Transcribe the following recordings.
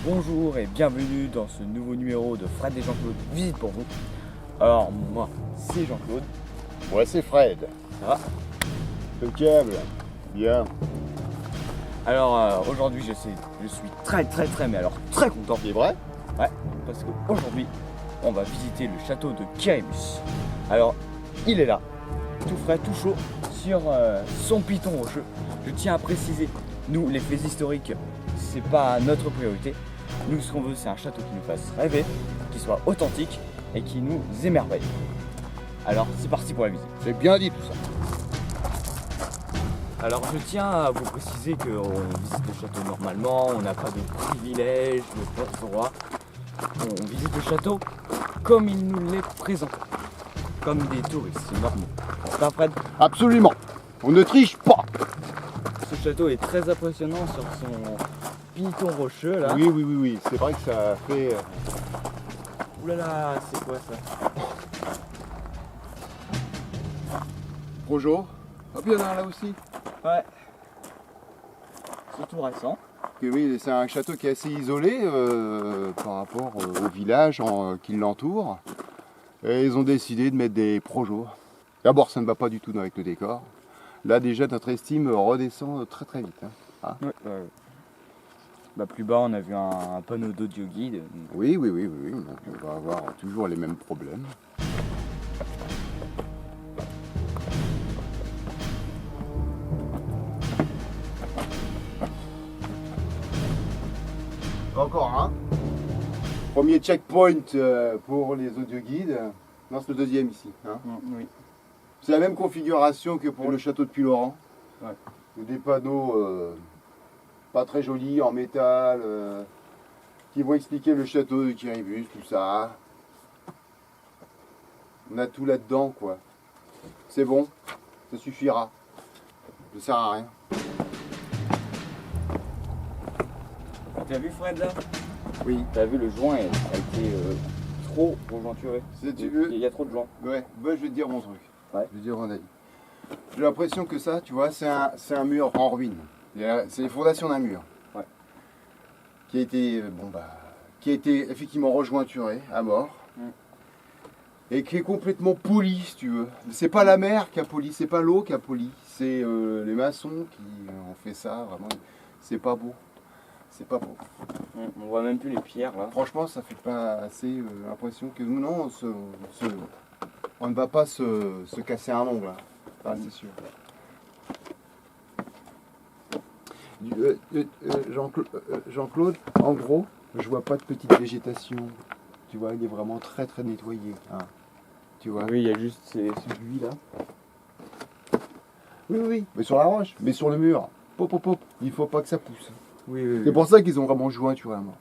Bonjour et bienvenue dans ce nouveau numéro de Fred et Jean-Claude Visite pour vous. Alors moi c'est Jean-Claude. Ouais, c'est Fred. Ça va? Impeccable. Bien. Alors aujourd'hui je suis très mais alors très content. C'est vrai? Ouais, parce qu'aujourd'hui on va visiter le château de Kyrémus. Alors il est là, tout frais, tout chaud, sur son piton rocheux. Je tiens à préciser, nous les faits historiques, c'est pas notre priorité. Nous ce qu'on veut c'est un château qui nous fasse rêver, qui soit authentique et qui nous émerveille. Alors c'est parti pour la visite. J'ai bien dit tout ça. Alors je tiens à vous préciser qu'on visite le château normalement, on n'a pas de privilège, de porte-roi. On visite le château comme il nous l'est présenté, comme des touristes normaux. C'est pas Fred? Absolument. On ne triche pas. Ce château est très impressionnant sur son piton rocheux là. Oui. C'est vrai que ça fait... Oulala, c'est quoi ça? Projo. Hop, il y en a un là aussi. Ouais. C'est tout récent. Que oui, c'est un château qui est assez isolé par rapport au village qui l'entoure. Et ils ont décidé de mettre des projos. D'abord, ça ne va pas du tout avec le décor. Là, déjà, notre estime redescend très vite. Hein. Ouais. Bah, plus bas, on a vu un panneau d'audio guide. Oui. Donc, on va avoir toujours les mêmes problèmes. Encore un. Premier checkpoint pour les audioguides. Non, c'est le deuxième ici. Hein. Oui. C'est la même configuration que pour le château de Puylaurent. Ouais. Des panneaux pas très jolis en métal qui vont expliquer le château de Kyrémus, tout ça. On a tout là-dedans, quoi. C'est bon, ça suffira. Ça sert à rien. T'as vu Fred là? Oui. T'as vu le joint a été trop conjoncturé. Si tu veux. Il y a trop de joints. Ouais, bah, je vais te dire mon truc. Ouais. Je vais te dire mon avis. J'ai l'impression que ça, tu vois, c'est un mur en ruine. C'est les fondations d'un mur. Ouais. Qui a été effectivement rejointuré à mort. Et qui est complètement poli, si tu veux. C'est pas la mer qui a poli, c'est pas l'eau qui a poli. C'est les maçons qui ont fait ça, vraiment. C'est pas beau. C'est pas beau. On voit même plus les pierres là. Franchement, ça fait pas assez l'impression que nous, non, on ne va pas se casser un ongle. Hein. Ah, c'est sûr. Jean-Claude, en gros, je vois pas de petite végétation. Tu vois, il est vraiment très nettoyé. Hein. Tu vois. Oui, il y a juste celui là. Oui. Mais sur la roche, mais sur le mur. Pop. Il faut pas que ça pousse. Oui. C'est pour ça qu'ils ont vraiment jointuré à mort.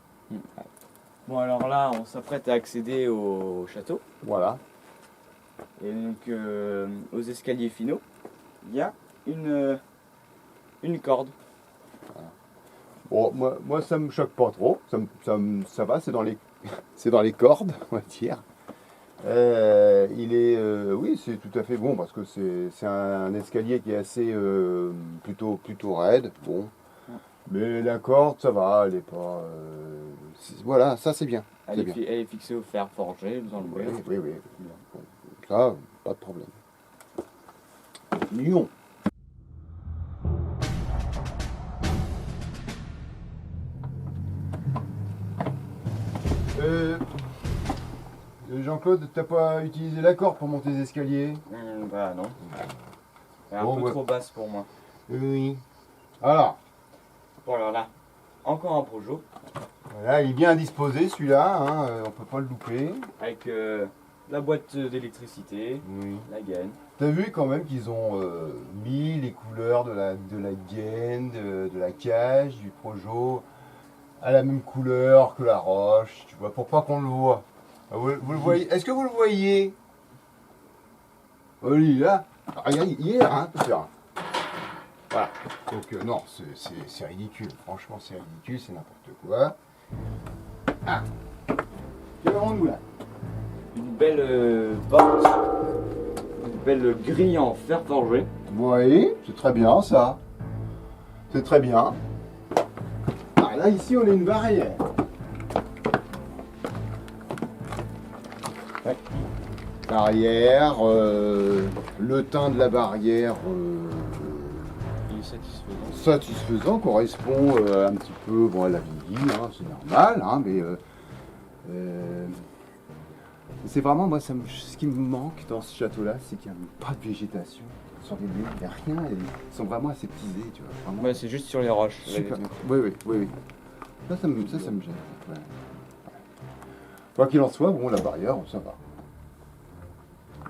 Bon alors là, on s'apprête à accéder au château. Voilà. Et donc aux escaliers finaux, il y a une corde. Bon, moi ça me choque pas trop. Ça va, c'est dans les cordes, on va dire. Oui, c'est tout à fait bon parce que c'est un escalier qui est assez plutôt raide. Bon. Mais la corde, ça va, elle est pas. Voilà, ça c'est bien. Elle est fixée au fer forgé dans le bois. Oui. Bon, ça, pas de problème. Lyon. Jean-Claude, t'as pas utilisé la corde pour monter les escaliers? Bah non. Elle est un Bon, peu ouais. trop basse pour moi. Oui. Alors, Bon alors là, encore un projo voilà, il est bien disposé celui-là, hein, on peut pas le louper. avec la boîte d'électricité, Oui. la gaine. T'as vu quand même qu'ils ont mis les couleurs de la gaine, de la cage, du projo, à la même couleur que la roche, tu vois, pour pas qu'on le voit. Vous le voyez? Est-ce que vous le voyez? Oui, là. Regarde, il est là, hein, tout ça. Voilà. Donc non, c'est ridicule. Franchement, c'est ridicule, c'est n'importe quoi. Ah. Qu'avons-nous là? Une belle porte, une belle grille en fer forgé. Oui, c'est très bien ça. C'est très bien. Ah, là, ici, on a une barrière. Ouais. Barrière, le teint de la barrière Il est satisfaisant. satisfaisant, correspond un petit peu bon, à la vie, hein, c'est normal, hein, mais c'est vraiment, moi, ce qui me manque dans ce château-là, c'est qu'il n'y a pas de végétation sur les murs, il n'y a rien, ils sont vraiment aseptisés, tu vois. Vraiment. Ouais, c'est juste sur les roches. Super. Oui. Ça me gêne. Ouais. Quoi qu'il en soit, bon, la barrière, ça va.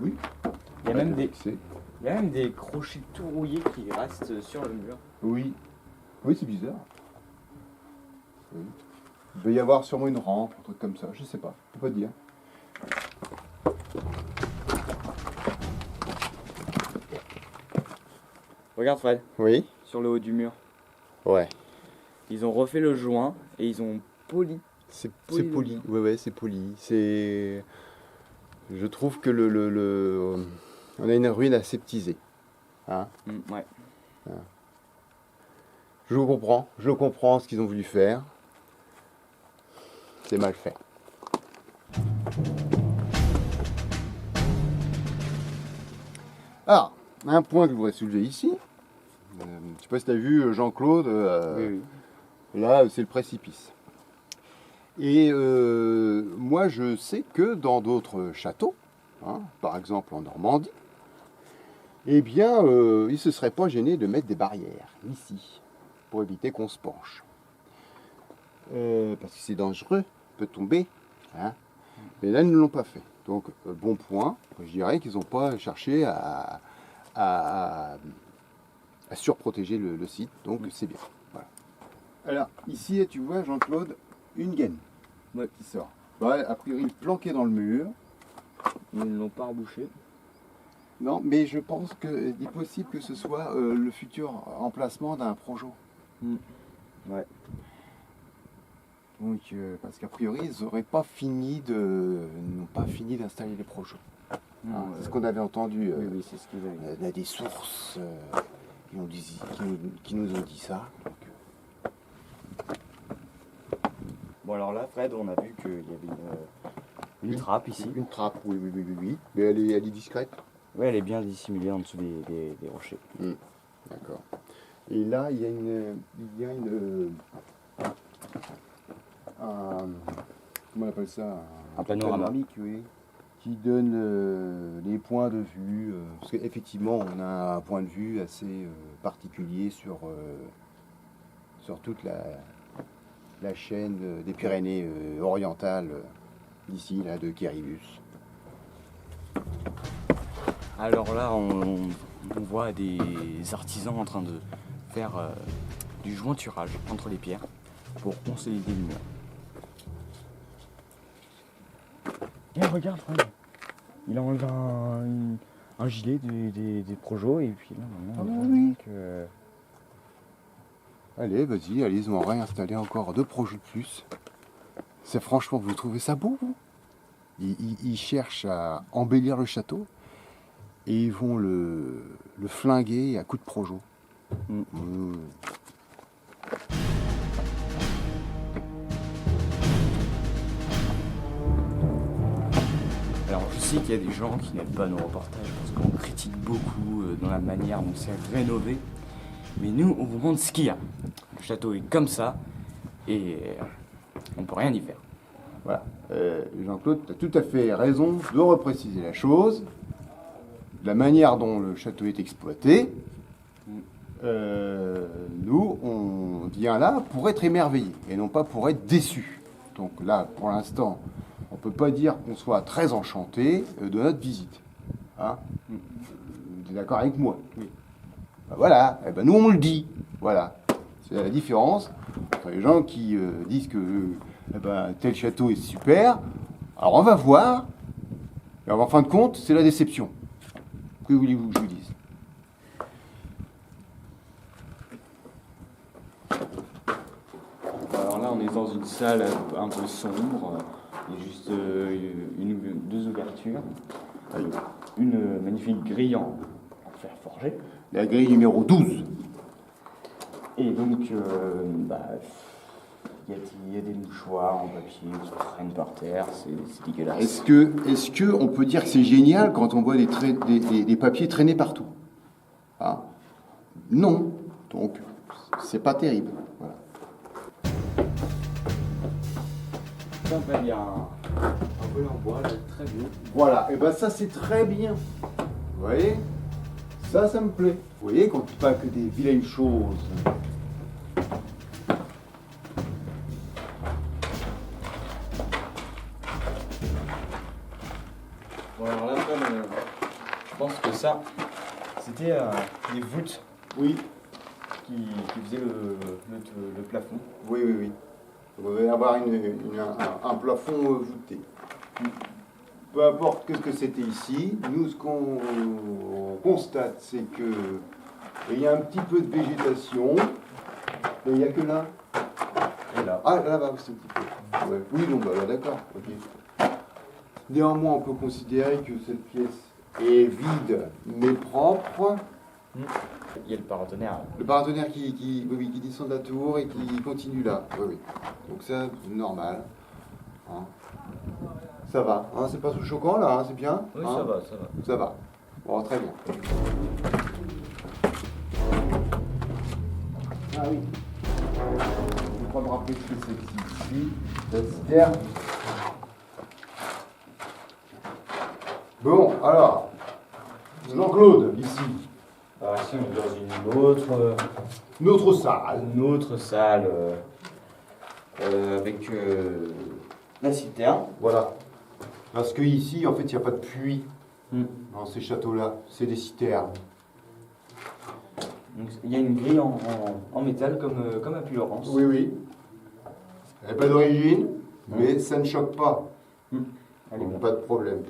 Oui. Il y a même des, C'est- il y a même des crochets tout rouillés qui restent sur le mur. Oui. Oui, c'est bizarre. Oui. Il doit y avoir sûrement une rampe, un truc comme ça, je sais pas, je peux pas te dire. Regarde Fred, Oui. sur le haut du mur. Ouais. Ils ont refait le joint et ils ont poli. C'est Poli, poli. Ouais, c'est poli. C'est. Je trouve que on a une ruine aseptisée. Hein? Ouais. Je comprends ce qu'ils ont voulu faire. C'est mal fait. Alors, un point que je voudrais soulever ici. Je ne sais pas si tu as vu Jean-Claude. Oui. Là, c'est le précipice. Et moi, je sais que dans d'autres châteaux, hein, par exemple en Normandie, eh bien, ils ne se seraient pas gênés de mettre des barrières ici, pour éviter qu'on se penche. Parce que c'est dangereux, on peut tomber. Hein. Mais là, ils ne l'ont pas fait. Donc, bon point, je dirais qu'ils n'ont pas cherché à surprotéger le site, donc c'est bien. Voilà. Alors, ici, tu vois, Jean-Claude, une gaine qui sort. Ouais, a priori, planquée dans le mur. Ils ne l'ont pas rebouché. Non, mais je pense qu'il est possible que ce soit le futur emplacement d'un projo. Ouais. Donc, parce qu'a priori, ils n'ont pas fini d'installer les projets. C'est ce qu'on avait entendu. Oui, c'est ce qu'ils avaient. On a des sources qui nous ont dit ça. Donc, Bon alors là Fred, on a vu qu'il y avait une trappe ici. une trappe, oui. Mais elle est discrète. Oui, elle est bien dissimulée en dessous des rochers. D'accord. Et là, il y a comment on appelle ça? Un panorama. Panoramique, oui. Qui donne les points de vue. Parce qu'effectivement, on a un point de vue assez particulier sur toute la chaîne des Pyrénées orientales, d'ici, là, de Quéribus. Alors là, on voit des artisans en train de faire du jointurage entre les pierres pour consolider le mur. Et regarde Fred, il a enlevé un gilet des projos et puis là maintenant on voit que... Allez, vas-y, ils vont réinstaller encore 2 projets de plus. C'est franchement, vous trouvez ça beau, vous? Ils cherchent à embellir le château et ils vont le flinguer à coups de projo. Alors je sais qu'il y a des gens qui n'aiment pas nos reportages parce qu'on critique beaucoup dans la manière dont c'est rénové. Mais nous, on vous montre ce qu'il y a. Le château est comme ça et on ne peut rien y faire. Voilà. Jean-Claude, tu as tout à fait raison de repréciser la chose. La manière dont le château est exploité, nous, on vient là pour être émerveillés et non pas pour être déçus. Donc là, pour l'instant, on ne peut pas dire qu'on soit très enchanté de notre visite. Hein? Vous êtes d'accord avec moi? Oui. Ben voilà, eh ben nous on le dit. Voilà. C'est la différence entre les gens qui disent que tel château est super. Alors on va voir. Et en fin de compte, c'est la déception. Que voulez-vous que je vous dise? Alors là, on est dans une salle un peu sombre. Il y a juste deux ouvertures. Une magnifique grille en fer forgé. La grille numéro 12. Et donc, il y a des mouchoirs en papier qui traînent par terre, c'est dégueulasse. Est-ce que on peut dire que c'est génial quand on voit des papiers traîner partout? Ah, non. Donc, c'est pas terrible. Voilà. Ça, il y a un volet en bois, là, très beau. Voilà, et ben ça c'est très bien. Vous voyez? Ça me plaît. Vous voyez, qu'on ne dit pas que des vilaines choses. Bon, alors là, je pense que ça, c'était les voûtes Oui, qui faisaient le plafond. oui. Vous devez avoir un plafond voûté. Peu importe ce que c'était ici, nous ce qu'on constate, c'est que il y a un petit peu de végétation, mais il n'y a que là. Et là. Ah, là-bas, c'est un petit peu. Ouais. Oui, donc bah, d'accord, ok. Néanmoins, on peut considérer que cette pièce est vide, mais propre. Il y a le paratonnerre. Le paratonnerre qui descend de la tour et qui continue là. Oui. Donc ça, c'est normal. Hein. Ça va. Hein, c'est pas trop choquant là, hein, c'est bien. Oui, hein. ça va. Ça va. Bon, très bien. Ah oui. Je crois me rappeler ce que c'est ici. La citerne. Bon, alors. Jean-Claude, ici. Alors ici, on est dans Une autre salle. une autre salle avec la citerne. Voilà. Parce que ici, en fait, il n'y a pas de puits Mm. dans ces châteaux-là. C'est des citernes. Donc, il y a une grille en métal comme à Puy-Laurence. Oui. Elle n'est pas d'origine, mais ça ne choque pas. Elle est Donc, bien. pas de problème.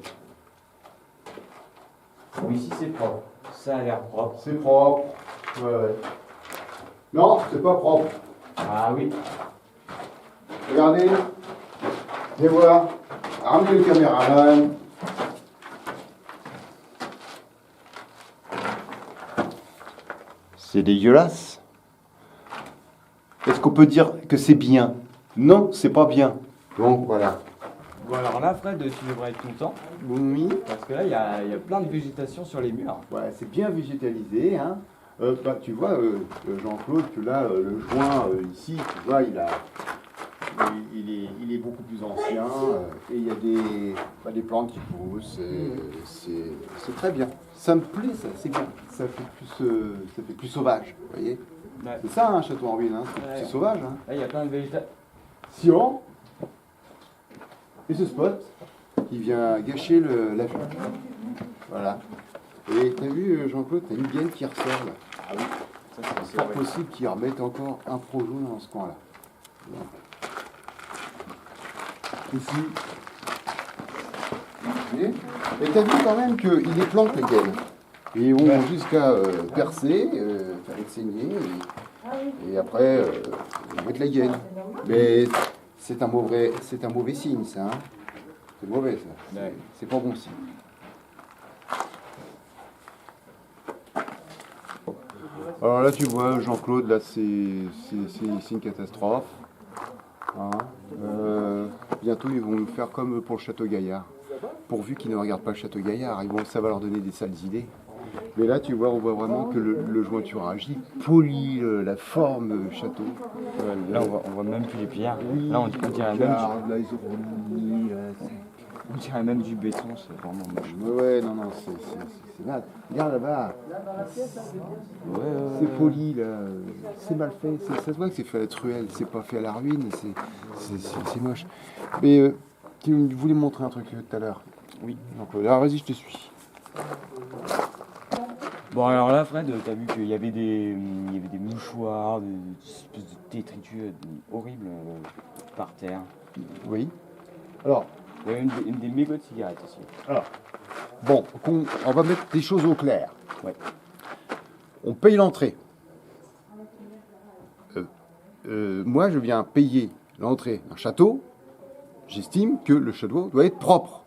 Bon, ici, c'est propre. Ça a l'air propre. C'est propre. Ouais. Non, c'est pas propre. Ah oui. Regardez. Viens voir. Ramenez le caméraman. C'est dégueulasse. Est-ce qu'on peut dire que c'est bien? Non, c'est pas bien. Donc voilà. Bon, alors là, Fred, tu devrais être content. Oui. Parce que là, il y a plein de végétation sur les murs. Ouais, c'est bien végétalisé. Hein. Tu vois, Jean-Claude, que là, le joint ici, tu vois, il est beaucoup plus ancien. Et il y a des plantes qui poussent. C'est très bien. Ça me plaît, ça, c'est bien. Ça fait plus sauvage, vous voyez. Ouais. C'est ça, un château en ville, hein. C'est Ouais. sauvage. Hein. Là, il y a plein de végétation. Sion. Et ce spot qui vient gâcher la vue. Voilà. Et t'as vu, Jean-Claude, t'as une gaine qui ressort là. Ah oui. Ça, C'est pas possible qu'ils remettent encore un projet dans ce coin-là. Donc. Ici. Et t'as vu quand même qu'ils les plantent, les gaines. Et ils vont jusqu'à percer, faire saigner, et après, ils mettent la gaine. Mais c'est un mauvais signe, ça. Hein. C'est mauvais, ça. Ouais. C'est pas bon signe. Alors là, tu vois, Jean-Claude, là, c'est une catastrophe. Hein. Bientôt, ils vont nous faire comme pour le Château Gaillard. Pourvu qu'ils ne regardent pas le Château Gaillard, ça va leur donner des sales idées. Mais là, tu vois, on voit vraiment que le jointurage, il polie la forme château. Là, on voit même plus les pierres. Oui, Là, on dirait même là, ils ont mis, on dirait même du béton. C'est vraiment moche. ouais, non, c'est mal. Regarde là-bas, Ouais. c'est poli, là. C'est mal fait. Ça se voit que c'est fait à la truelle, c'est pas fait à la ruine, c'est moche. Mais tu voulais me montrer un truc tout à l'heure. Oui. Donc là, vas-y, je te suis. Bon, alors là, Fred, t'as vu qu'il y avait des mouchoirs, des espèces de détritus horribles par terre. Oui. Alors, Il y avait une des mégots de cigarettes aussi. bon, on va mettre des choses au clair. Ouais. On paye l'entrée. Moi, je viens payer l'entrée d'un château. J'estime que le château doit être propre.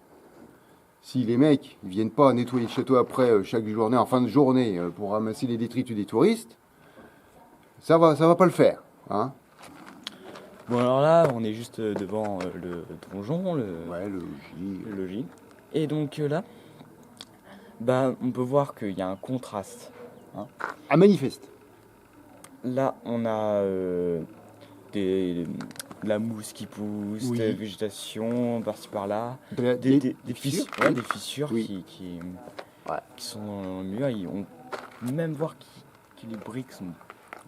Si les mecs ne viennent pas nettoyer le château après chaque journée, en fin de journée, pour ramasser les détritus des touristes, ça va pas le faire. Hein. Bon alors là, on est juste devant le donjon, Ouais, le logis. le logis. Et donc là, bah, on peut voir qu'il y a un contraste. Ah, manifeste. Là, on a de la mousse qui pousse, Oui. de la végétation par-ci par-là, Des des fissures, ouais, des fissures Oui. qui Ouais. sont dans le mur. On peut même voir que les briques sont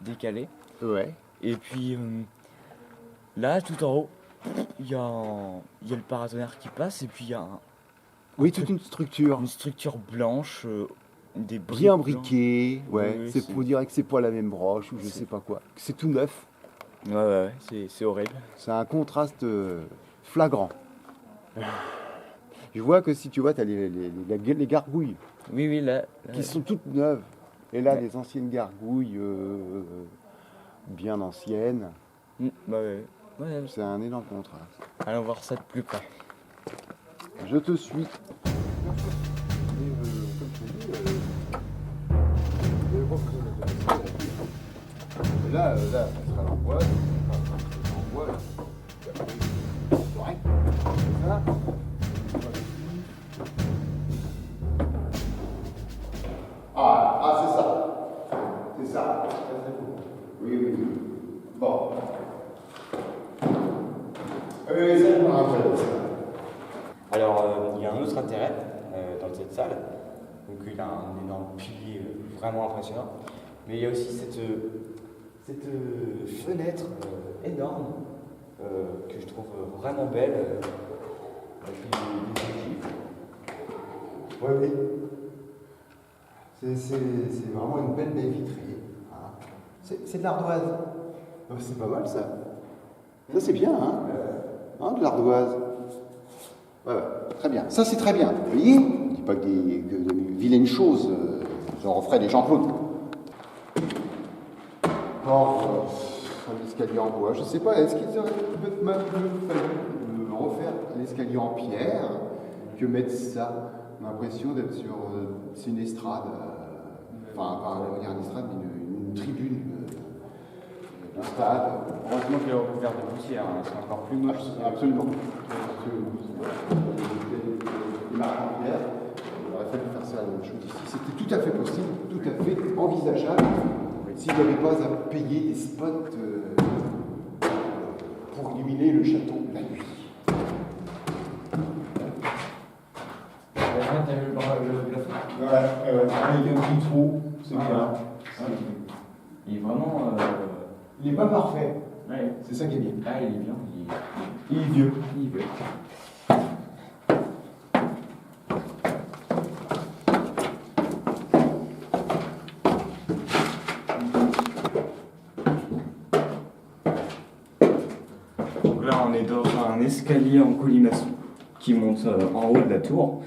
décalées. Ouais. Et puis là, tout en haut, il y a le paratonnerre qui passe et puis il y a Oui, toute une structure. une structure blanche, des briques Bien blanches. briquée. Ouais. Oui, c'est c'est- pour dire que c'est pas la même broche ou je sais pas quoi. C'est tout neuf. Ouais, c'est horrible. C'est un contraste flagrant. Je vois que si tu vois, tu as les gargouilles Oui, là, qui sont toutes neuves. Et là, Ouais. des anciennes gargouilles bien anciennes. bah ouais, C'est un énorme contraste. allons voir ça de plus près. Je te suis. Là, ça sera l'angoisse. L'angoisse. Correct. Ça. C'est ça. C'est ça. Oui. Bon. Ça, je me rappelle. Alors, il y a un autre intérêt dans cette salle. Donc, il a un énorme pilier vraiment impressionnant. Mais il y a aussi cette fenêtre énorme que je trouve vraiment belle. Avec des ogives. Oui. C'est vraiment une belle baie vitrée. Hein. C'est de l'ardoise. C'est pas mal ça. Ça c'est bien, hein, de l'ardoise. Ouais, très bien. Ça c'est très bien. Vous voyez, je ne dis pas que des vilaines choses. J'en referai des Jean-Claude. Bon, un escalier en bois. Je sais pas, est-ce qu'ils auraient peut-être même fallu refaire l'escalier en pierre que mettre ça? J'ai l'impression d'être sur. C'est une estrade. Enfin, pas une estrade, mais une tribune. Un stade. Heureusement qu'il est recouvert de poussière, hein, c'est encore plus moche. Absolument. Les marches en pierre, il aurait fallu faire ça la même chose ici. C'était tout à fait possible, tout à fait envisageable, s'il n'y avait pas à payer des spots pour illuminer le château la nuit. T'as vu le plafond? Avec un petit trou, c'est bien. Il est vraiment. Il n'est pas parfait, Ouais. c'est ça qui est bien. Ah, il est bien. Il est vieux. Il est vieux. Donc là, on est dans un escalier en colimaçon qui monte en haut de la tour.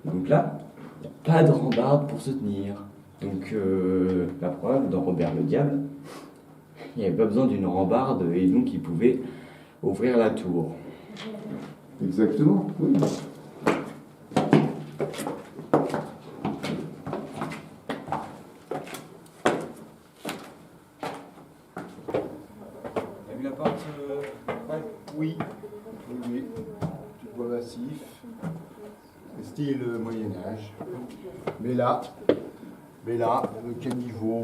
Donc là, il n'y a pas de rambarde pour se tenir. Donc la preuve, dans Robert le Diable, il n'y avait pas besoin d'une rambarde et donc il pouvait ouvrir la tour. Exactement, oui. T'as vu la porte ouais. Oui. Petit bois massif, style Moyen-Âge. Mais là, caniveau,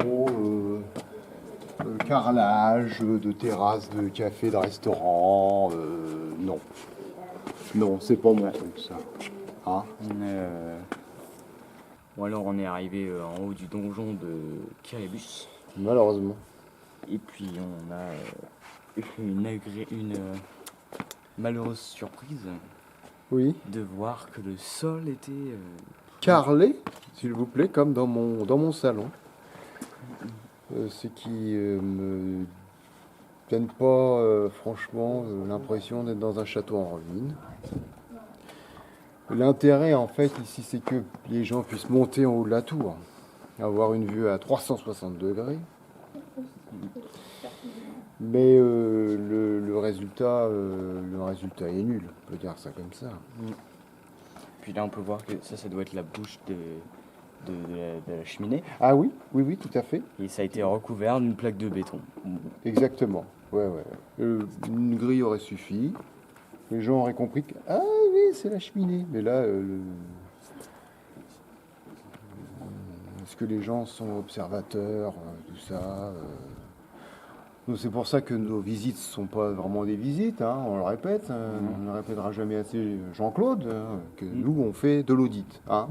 carrelage de terrasses, de café, de restaurant, non. Non, c'est pas mon truc ça. Hein? Bon alors on est arrivé en haut du donjon de Kiribus. Malheureusement. Et puis on a une malheureuse surprise Oui. de voir que le sol était Carrelé, s'il vous plaît, comme dans mon salon. Ce qui me donne pas franchement l'impression d'être dans un château en ruine. L'intérêt en fait ici c'est que les gens puissent monter en haut de la tour, avoir une vue à 360 degrés. Mais le résultat est nul, on peut dire ça comme ça. Puis là on peut voir que ça doit être la bouche de la cheminée. Ah oui, tout à fait. Et ça a été recouvert d'une plaque de béton. Exactement. Ouais, ouais. Une grille aurait suffi. Les gens auraient compris que, ah oui, c'est la cheminée. Mais là, est-ce que les gens sont observateurs, tout ça Donc c'est pour ça que nos visites ne sont pas vraiment des visites, hein, on le répète, on ne le répétera jamais assez, Jean-Claude, que nous on fait de l'audit. Hein.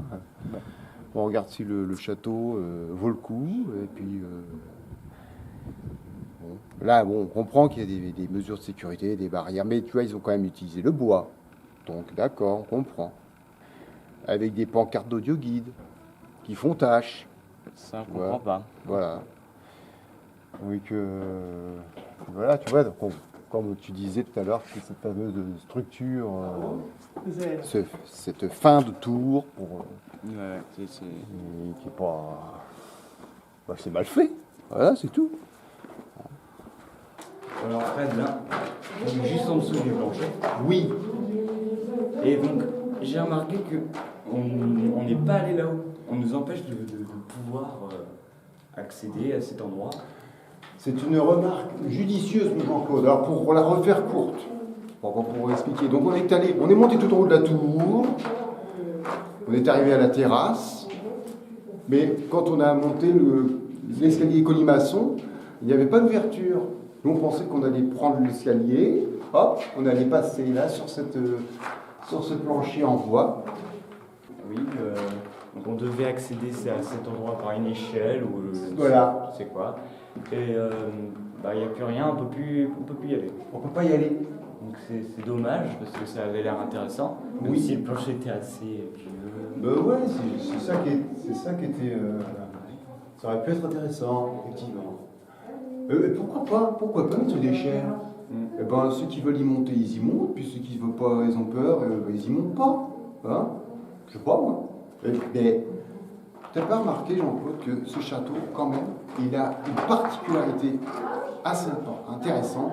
On regarde si le château vaut le coup, et puis bon. Là on comprend qu'il y a des mesures de sécurité, des barrières, mais tu vois, ils ont quand même utilisé le bois, donc d'accord, on comprend. Avec des pancartes d'audio-guide qui font tâche. Ça, on comprend pas. Voilà. Donc, voilà, tu vois, donc comme tu disais tout à l'heure, c'est cette fameuse structure, cette fin de tour, qui est pas... Bah, c'est mal fait, voilà, c'est tout. Alors après, là, on est juste en dessous du plancher. Oui. Et donc, j'ai remarqué que on n'est pas allé là-haut. On nous empêche de pouvoir accéder à cet endroit. C'est une remarque judicieuse, mon Jean-Claude. Alors, pour la refaire courte, pour expliquer. Donc, on est monté tout en haut de la tour, on est arrivé à la terrasse, mais quand on a monté l'escalier colimaçon, il n'y avait pas d'ouverture. Nous, on pensait qu'on allait prendre l'escalier, hop, on allait passer là sur ce plancher en bois. Oui, donc on devait accéder à cet endroit par une échelle ou voilà. Je sais quoi. Et il n'y a plus rien, on peut plus y aller. On peut pas y aller. Donc c'est dommage parce que ça avait l'air intéressant. Même si le plancher était assez vieux. Ouais, c'est ça qui était. Ça aurait pu être intéressant, effectivement. Pourquoi pas mettre des l'échelle Eh ben, ceux qui veulent y monter, ils y montent, puis ceux qui ne veulent pas, ils ont peur, ils y montent pas. Hein, je sais pas, moi. Mais t'as pas remarqué, Jean-Claude, que ce château, quand même, il a une particularité assez intéressante,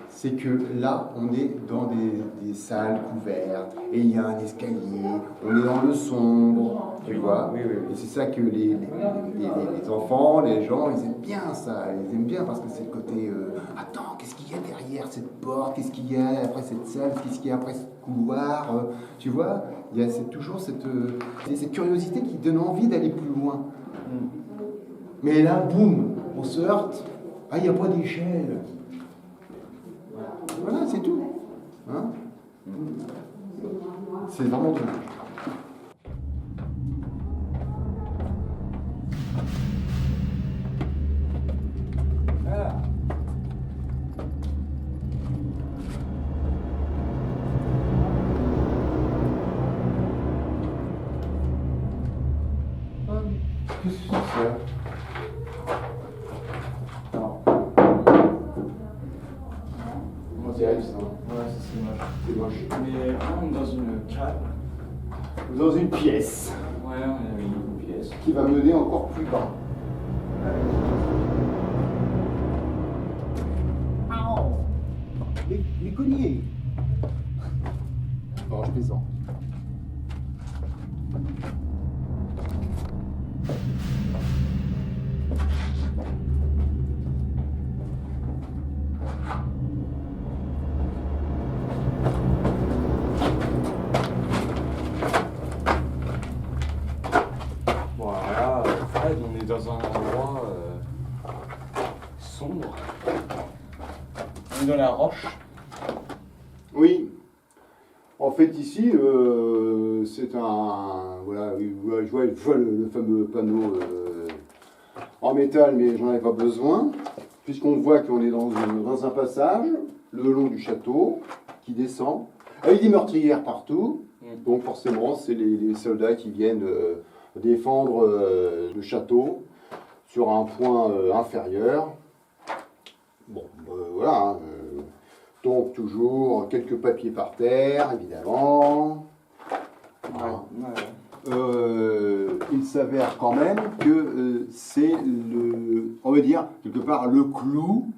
c'est que là, on est dans des salles couvertes, et il y a un escalier, on est dans le sombre, tu vois. Oui. Et c'est ça que les enfants, les gens, ils aiment bien ça, ils aiment bien parce que c'est le côté, attends, qu'est-ce qu'il y a derrière cette porte, qu'est-ce qu'il y a après cette salle, qu'est-ce qu'il y a après ce couloir, tu vois. Il y a toujours cette curiosité qui donne envie d'aller plus loin. Mais là, boum, on se heurte, il n'y a pas d'échelle. Voilà, c'est tout. Hein, c'est vraiment dommage. Voilà. Qu'est-ce que c'est ça? C'est ça. Ouais, c'est moche. C'est moche. Mais on est dans une cave. Dans une pièce. Ouais, on a mis une pièce. Qui va mener encore plus bas. Les cogniers. Non, je plaisante. Voilà, Fred, on est dans un endroit sombre. On est dans la roche. Oui. En fait, ici, c'est un... Voilà, je vois le fameux panneau en métal, mais j'en avais pas besoin, puisqu'on voit qu'on est dans un passage, le long du château, qui descend, avec des meurtrières partout. Donc forcément, c'est les soldats qui viennent défendre le château sur un point inférieur. Bon, voilà. Hein, donc toujours quelques papiers par terre, évidemment. Voilà. Il s'avère quand même que c'est on va dire quelque part le clou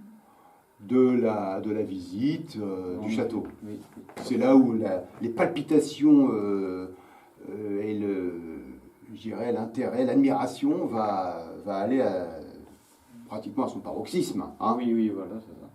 de la visite du château. Oui. C'est là où les palpitations et je dirais l'intérêt, l'admiration va aller pratiquement à son paroxysme. Hein. Oui, voilà, c'est ça.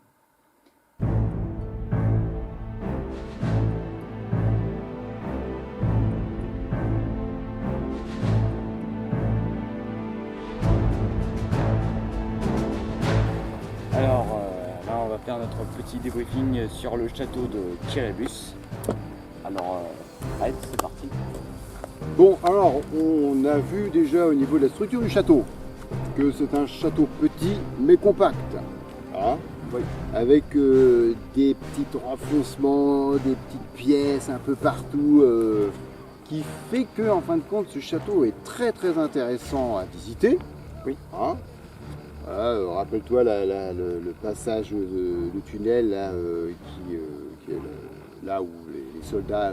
faire notre petit débriefing sur le château de Kiribus. Alors, Red, c'est parti. Bon, alors, on a vu déjà au niveau de la structure du château que c'est un château petit mais compact. Hein, Oui. avec des petits renfoncements, des petites pièces un peu partout, qui fait que, en fin de compte, ce château est très très intéressant à visiter. Oui. Hein. Voilà, rappelle-toi le passage de tunnel là, qui est là où les soldats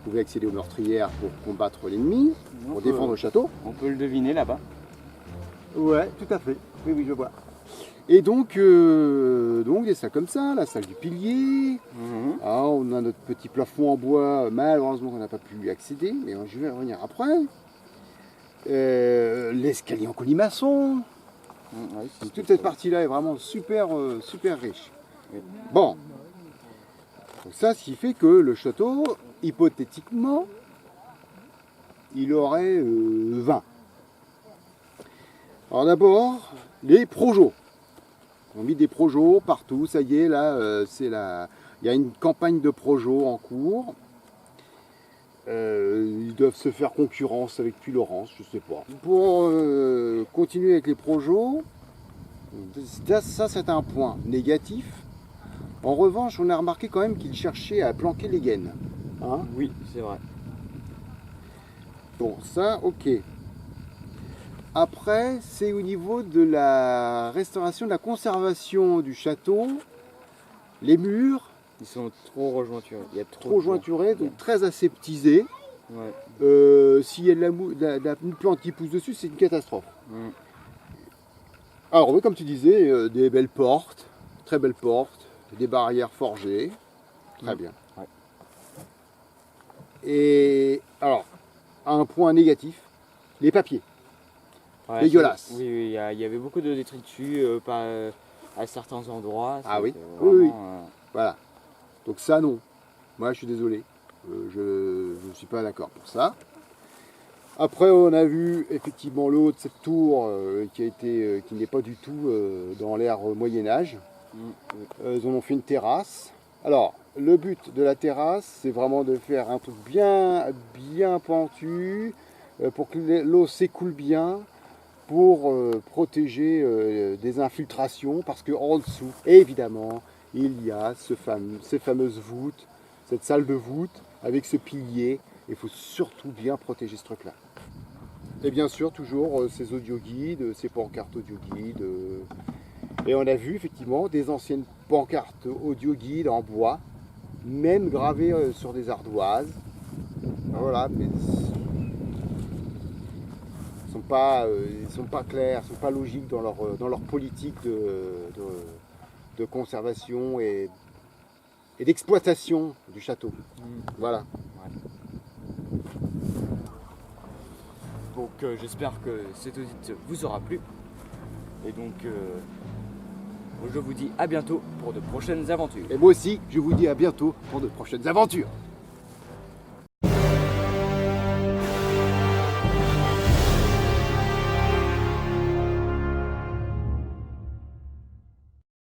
pouvaient accéder aux meurtrières pour combattre l'ennemi, pour défendre le château. On peut le deviner là-bas. Ouais, tout à fait. Oui, oui, je vois. Et donc, il y a ça comme ça, la salle du pilier. Ah, on a notre petit plafond en bois, malheureusement on n'a pas pu y accéder, mais je vais revenir après. L'escalier en colimaçon. Oui, Toute cette partie-là est vraiment super, super riche. Oui. Bon, donc ça, ce qui fait que le château, hypothétiquement, il aurait 20. Alors d'abord, les projos. On a mis des projos partout, ça y est, là, il y a une campagne de projos en cours. Ils doivent se faire concurrence avec Puy-Laurence, je sais pas. Pour continuer avec les projos, ça c'est un point négatif. En revanche, on a remarqué quand même qu'ils cherchaient à planquer les gaines. Hein? Oui, c'est vrai. Bon, ça, ok. Après, c'est au niveau de la restauration, de la conservation du château. Les murs, Ils sont trop rejointurés. Il y a trop jointurés, donc très aseptisés. Ouais. S'il y a une plante qui pousse dessus, c'est une catastrophe. Alors, oui, comme tu disais, des belles portes, très belles portes, des barrières forgées. Très bien. Ouais. Et alors, un point négatif, les papiers. Ouais, Dégueulasse. Oui, oui, il y avait beaucoup de détritus à certains endroits. Ah oui. C'était Oui, oui. vraiment, Voilà. Donc ça, non. Moi, je suis désolé. Je ne suis pas d'accord pour ça. Après, on a vu effectivement le haut de cette tour qui n'est pas du tout dans l'ère Moyen-Âge. Ils en ont fait une terrasse. Alors, le but de la terrasse, c'est vraiment de faire un truc bien, bien pentu pour que l'eau s'écoule bien, pour protéger des infiltrations, parce qu'en dessous, évidemment, il y a ces fameuses voûtes, cette salle de voûte avec ce pilier. Il faut surtout bien protéger ce truc-là. Et bien sûr, toujours ces audio-guides, ces pancartes audio-guides. Et on a vu effectivement des anciennes pancartes audio-guides en bois, même gravées sur des ardoises. Voilà, mais ils sont pas clairs, ils sont pas logiques dans leur politique de conservation et d'exploitation du château. Voilà. Ouais. Donc j'espère que cet audit vous aura plu. Et donc je vous dis à bientôt pour de prochaines aventures. Et moi aussi, je vous dis à bientôt pour de prochaines aventures.